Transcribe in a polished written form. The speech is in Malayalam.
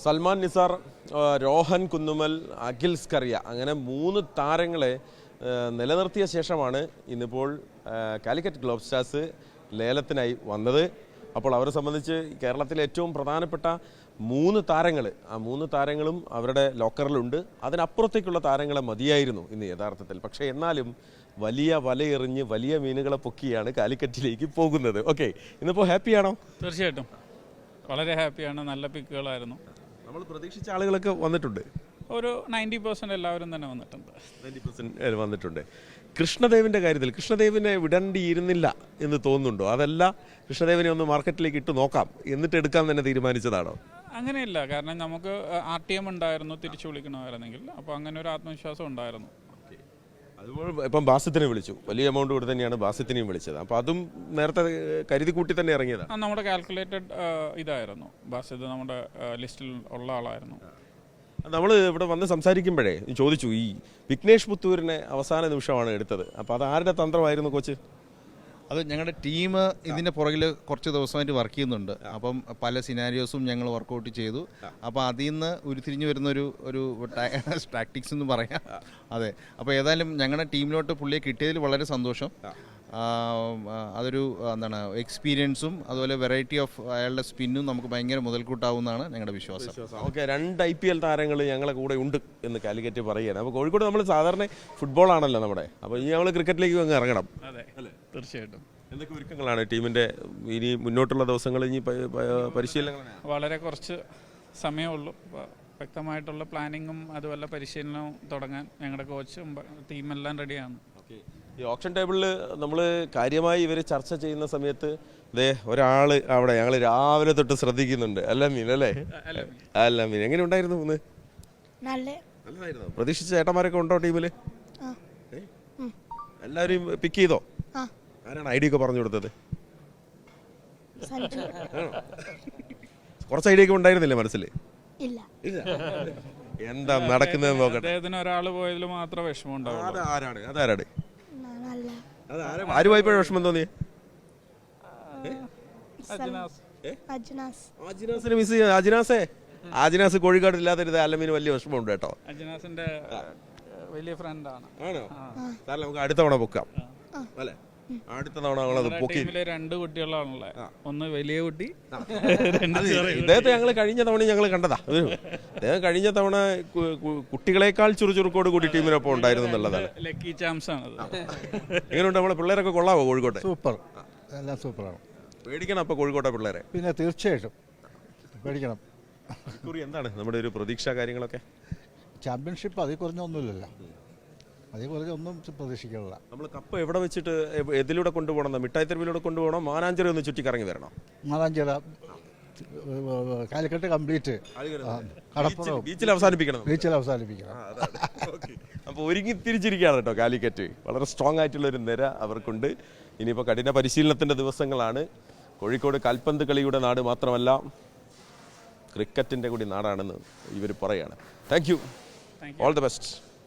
സൽമാൻ നിസാർ, രോഹൻ കുന്നുമൽ, അഖിൽ സ്കറിയ അങ്ങനെ 3 താരങ്ങളെ നിലനിർത്തിയ ശേഷമാണ് ഇന്നിപ്പോൾ കാലിക്കറ്റ് ഗ്ലോബ് സ്റ്റാർസ് ലേലത്തിനായി വന്നത്. അപ്പോൾ അവരെ സംബന്ധിച്ച് കേരളത്തിലെ ഏറ്റവും പ്രധാനപ്പെട്ട 3 താരങ്ങൾ, ആ 3 താരങ്ങളും അവരുടെ ലോക്കറിലുണ്ട്. അതിനപ്പുറത്തേക്കുള്ള താരങ്ങളെ മതിയായിരുന്നു ഇന്ന് യഥാർത്ഥത്തിൽ. പക്ഷേ എന്നാലും വലിയ വലയെറിഞ്ഞ് വലിയ മീനുകളെ പൊക്കിയാണ് കാലിക്കറ്റിലേക്ക് പോകുന്നത്. ഓക്കെ, ഇന്നിപ്പോൾ ഹാപ്പിയാണോ? തീർച്ചയായിട്ടും വളരെ ഹാപ്പിയാണ്. നല്ല പിക്കുകളായിരുന്നു. നമ്മൾ പ്രതീക്ഷിച്ച ആളുകളൊക്കെ വന്നിട്ടുണ്ട്. ഒരു 90% എല്ലാവരും തന്നെ വന്നിട്ടുണ്ട്. 90% വന്നിട്ടുണ്ട്. കൃഷ്ണദേവിൻ്റെ കാര്യത്തിൽ കൃഷ്ണദേവിനെ വിടേണ്ടിയിരുന്നില്ല എന്ന് തോന്നുന്നുണ്ടോ? അതല്ല, കൃഷ്ണദേവിനെ ഒന്ന് മാർക്കറ്റിലേക്ക് ഇട്ട് നോക്കാം എന്നിട്ട് എടുക്കാൻ തന്നെ തീരുമാനിച്ചതാണോ? അങ്ങനെയില്ല, കാരണം നമുക്ക് RTM ഉണ്ടായിരുന്നു, തിരിച്ചു വിളിക്കണമായിരുന്നെങ്കിൽ. അപ്പോൾ അങ്ങനെ ഒരു ആത്മവിശ്വാസം ഉണ്ടായിരുന്നു. അതുപോലെ ഇപ്പം ബാസിത്തിനെ വിളിച്ചു, വലിയ എമൗണ്ട് കൂടി തന്നെയാണ് ബാസിത്തിനെയും വിളിച്ചത്. അപ്പോൾ അതും നേരത്തെ കരുതി കൂട്ടി തന്നെ ഇറങ്ങിയതാണ്. നമ്മുടെ കാൽക്കുലേറ്റഡ് ഇതായിരുന്നു. ബാസിത് നമ്മുടെ ലിസ്റ്റിൽ ഉള്ള ആളായിരുന്നു. നമ്മൾ ഇവിടെ വന്ന് സംസാരിക്കുമ്പോഴേ ചോദിച്ചു, ഈ വിഘ്നേഷ് പുത്തൂരിനെ അവസാന നിമിഷമാണ് എടുത്തത്. അപ്പോൾ അത് ആരുടെ തന്ത്രമായിരുന്നു കോച്ച്? അത് ഞങ്ങളുടെ ടീം ഇതിൻ്റെ പുറകിൽ കുറച്ച് ദിവസമായിട്ട് വർക്ക് ചെയ്യുന്നുണ്ട്. അപ്പം പല സിനാരിയോസും ഞങ്ങൾ വർക്കൗട്ട് ചെയ്തു. അപ്പോൾ അതിൽ നിന്ന് ഉരുത്തിരിഞ്ഞ് വരുന്നൊരു ടാക്ടിക്സ് എന്ന് പറയാം. അതെ, അപ്പോൾ ഏതായാലും ഞങ്ങളുടെ ടീമിലോട്ട് പുള്ളിയെ കിട്ടിയതിൽ വളരെ സന്തോഷം. അതൊരു എക്സ്പീരിയൻസും അതുപോലെ വെറൈറ്റി ഓഫ് അയാളുടെ സ്പിന്നും നമുക്ക് ഭയങ്കര മുതൽക്കൂട്ടാവുന്നതാണ് ഞങ്ങളുടെ വിശ്വാസം. ഓക്കെ, 2 IPL താരങ്ങൾ ഞങ്ങളെ കൂടെ ഉണ്ട് എന്ന് കാലിക്കറ്റ് പറയുകയാണ്. അപ്പോൾ കോഴിക്കോട് നമ്മൾ സാധാരണ ഫുട്ബോൾ ആണല്ലോ നമ്മുടെ, അപ്പോൾ ഇനി നമ്മൾ ക്രിക്കറ്റിലേക്ക് അങ്ങ് ഇറങ്ങണം. അതെ, തീർച്ചയായിട്ടും. എന്തൊക്കെ ഒരുക്കങ്ങളാണ് ടീമിൻ്റെ ഇനി മുന്നോട്ടുള്ള ദിവസങ്ങൾ? ഇനി പരിശീലനങ്ങൾ വളരെ കുറച്ച് സമയമുള്ളൂ. വ്യക്തമായിട്ടുള്ള പ്ലാനിങ്ങും അതുപോലെ പരിശീലനവും തുടങ്ങാൻ ഞങ്ങളുടെ കോച്ചും ടീമെല്ലാം റെഡിയാണ്. ഈ ഓപ്ഷൻ ടേബിളിൽ നമ്മൾ കാര്യമായി ഇവർ ചർച്ച ചെയ്യുന്ന സമയത്ത് ഒരാൾ അവിടെ ഞങ്ങൾ രാവിലെ തൊട്ട് ശ്രദ്ധിക്കുന്നുണ്ട്. അല്ലമീൻ അല്ലേ? അല്ലമീൻ എങ്ങനെ ഉണ്ടായിരുന്നു? നല്ലതായിരുന്നു. പ്രതീക്ഷിച്ച ചേട്ടന്മാരൊക്കെ ഉണ്ടോ ടീമിൽ? എല്ലാവരും പിക്ക് ചെയ്തോ? ആരാണ് ഐഡിയ ഒക്കെ പറഞ്ഞു കൊടുത്തത്? കുറച്ച് ഐഡിയ ഒക്കെ ഉണ്ടായിരുന്നില്ലേ മനസ്സിൽ? എന്താ നടക്കുന്നത് നോക്കട്ടെ. ഒരാൾ പോയതിൽ മാത്രം വിഷമം ഉണ്ടാവും. അതാരാണ്? ആര് പോയപ്പോഴും വിഷമം തോന്നിയേ? അജിനാസിനെ മിസ് ചെയ്യാം. അജിനാസ് കോഴിക്കോട് ഇല്ലാതിരുന്ന അല്ലമീന് വലിയ വിഷമമുണ്ട് കേട്ടോ. അജിനാസിന്റെ വലിയ ഫ്രണ്ടാണ്. ആണോ? സാറേ, നമുക്ക് അടുത്ത തവണ പൊക്കാം അല്ലേ? അടുത്ത തവണ 2 കുട്ടികളാണല്ലേ, ഒന്ന് വലിയ കുട്ടി. ഇദ്ദേഹത്തെ ഞങ്ങൾ കഴിഞ്ഞ തവണ ഞങ്ങൾ കണ്ടതാ. അദ്ദേഹം കഴിഞ്ഞ തവണ കുട്ടികളെക്കാൾ ചുറുചുറുക്കോട് കൂടി ടീമിനൊപ്പം ഉണ്ടായിരുന്നു എന്നുള്ളതാണ്. ലക്കി ചാംസ് ആണ്. എങ്ങനെയുണ്ട് നമ്മളെ പിള്ളേരൊക്കെ? കൊള്ളാവോ കോഴിക്കോട്ടെ? സൂപ്പർ, എല്ലാം സൂപ്പറാണ്. പേടിക്കണം അപ്പോൾ കോഴിക്കോട്ടെ പിള്ളേരെ? പിന്നെ തീർച്ചയായിട്ടും പേടിക്കണം. എന്താണ് നമ്മുടെ ഒരു പ്രതീക്ഷ കാര്യങ്ങളൊക്കെ? ചാമ്പ്യൻഷിപ്പ് അതിൽ കുറഞ്ഞൊന്നുമില്ലല്ലോ, അതിൽ കുറഞ്ഞൊന്നും പ്രതീക്ഷിക്കാനില്ല. നമ്മൾ കപ്പ് എവിടെ വെച്ചിട്ട് എതിലൂടെ കൊണ്ടുപോകണം? മിഠായി തെരുവിലൂടെ കൊണ്ടുപോകണം? മാനാഞ്ചിറ ഒന്ന് ചുറ്റിക്കറങ്ങി വരണം? മാനാഞ്ചിറ, കാലിക്കറ്റ് കംപ്ലീറ്റ്, കടപ്പുറം ബീച്ചിൽ അവസാനിപ്പിക്കണം. അപ്പോൾ ഒരുങ്ങി തിരിച്ചിരിക്കുകയാണ് കേട്ടോ കാലിക്കറ്റ്. വളരെ സ്ട്രോങ് ആയിട്ടുള്ളൊരു നിര അവർക്കുണ്ട്. ഇനിയിപ്പോൾ കഠിന പരിശീലനത്തിൻ്റെ ദിവസങ്ങളാണ്. കോഴിക്കോട് കാൽപന്ത് കളിയുടെ നാട് മാത്രമല്ല, ക്രിക്കറ്റിൻ്റെ കൂടി നാടാണെന്ന് ഇവർ പറയുകയാണ്. Thank you, all the best.